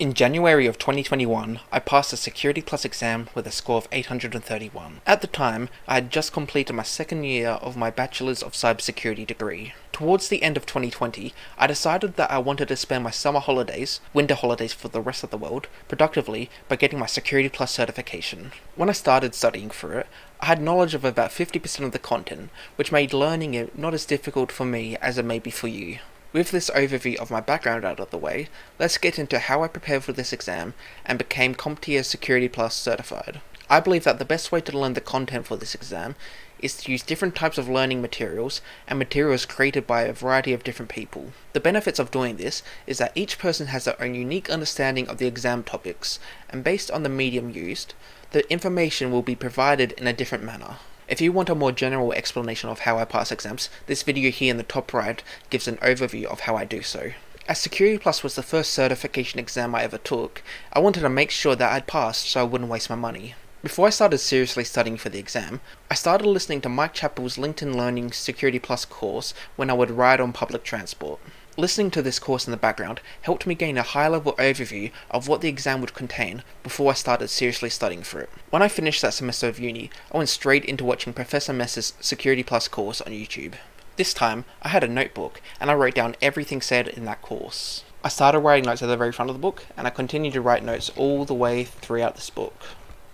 In January of 2021, I passed the Security Plus exam with a score of 831. At the time, I had just completed my second year of my Bachelor's of Cybersecurity degree. Towards the end of 2020, I decided that I wanted to spend my summer holidays, winter holidays for the rest of the world, productively by getting my Security Plus certification. When I started studying for it, I had knowledge of about 50% of the content, which made learning it not as difficult for me as it may be for you. With this overview of my background out of the way, let's get into how I prepared for this exam and became CompTIA Security Plus certified. I believe that the best way to learn the content for this exam is to use different types of learning materials and materials created by a variety of different people. The benefits of doing this is that each person has their own unique understanding of the exam topics, and based on the medium used, the information will be provided in a different manner. If you want a more general explanation of how I pass exams, this video here in the top right gives an overview of how I do so. As Security Plus was the first certification exam I ever took, I wanted to make sure that I'd passed so I wouldn't waste my money. Before I started seriously studying for the exam, I started listening to Mike Chappell's LinkedIn Learning Security Plus course when I would ride on public transport. Listening to this course in the background helped me gain a high-level overview of what the exam would contain before I started seriously studying for it. When I finished that semester of uni, I went straight into watching Professor Mess's Security Plus course on YouTube. This time, I had a notebook, and I wrote down everything said in that course. I started writing notes at the very front of the book, and I continued to write notes all the way throughout this book.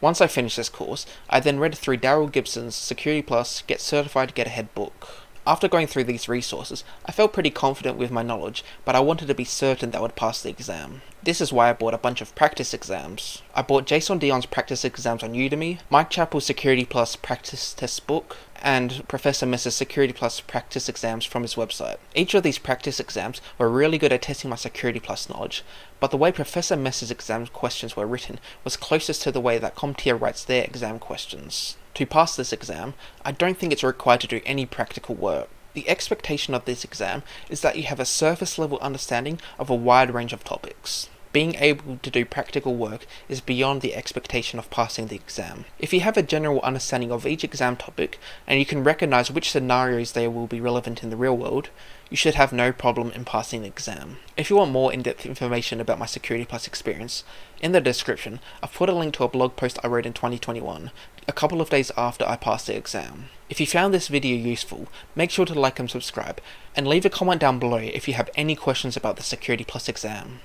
Once I finished this course, I then read through Daryl Gibson's Security Plus Get Certified to Get Ahead book. After going through these resources, I felt pretty confident with my knowledge, but I wanted to be certain that I would pass the exam. This is why I bought a bunch of practice exams. I bought Jason Dion's practice exams on Udemy, Mike Chappell's Security Plus practice test book, and Professor Mess's Security Plus practice exams from his website. Each of these practice exams were really good at testing my Security Plus knowledge, but the way Professor Mess's exam questions were written was closest to the way that CompTIA writes their exam questions. To pass this exam, I don't think it's required to do any practical work. The expectation of this exam is that you have a surface level understanding of a wide range of topics. Being able to do practical work is beyond the expectation of passing the exam. If you have a general understanding of each exam topic, and you can recognize which scenarios they will be relevant in the real world, you should have no problem in passing the exam. If you want more in-depth information about my Security Plus experience, in the description I've put a link to a blog post I wrote in 2021, a couple of days after I passed the exam. If you found this video useful, make sure to like and subscribe, and leave a comment down below if you have any questions about the Security Plus exam.